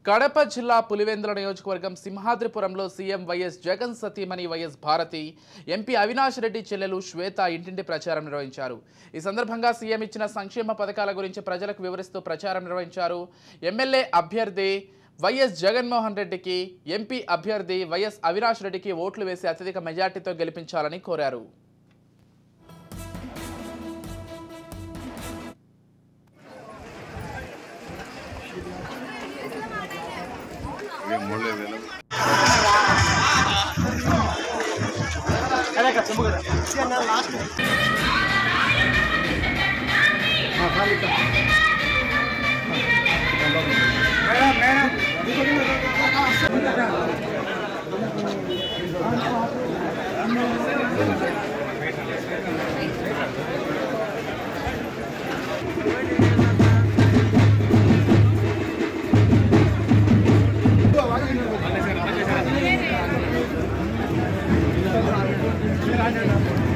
కడప జిల్లా పులివెందుల నియోజకవర్గం సింహాద్రిపురంలో CM YS Jagan సతీమణి వైఎస్ భారతి, ఎంపీ అవినాష్ రెడ్డి చెల్లెలు శ్వేత ఇంటింటి ప్రచారం నిర్వహించారు. ఈ సందర్భంగా సీఎం ఇచ్చిన సంక్షేమ పథకాల గురించి ప్రజలకు వివరిస్తూ ప్రచారం నిర్వహించారు. ఎమ్మెల్యే అభ్యర్థి వైఎస్ జగన్మోహన్ రెడ్డికి, ఎంపీ అభ్యర్థి వైఎస్ అవినాష్ రెడ్డికి ఓట్లు వేసి అత్యధిక మెజార్టీతో గెలిపించాలని కోరారు. Gracias.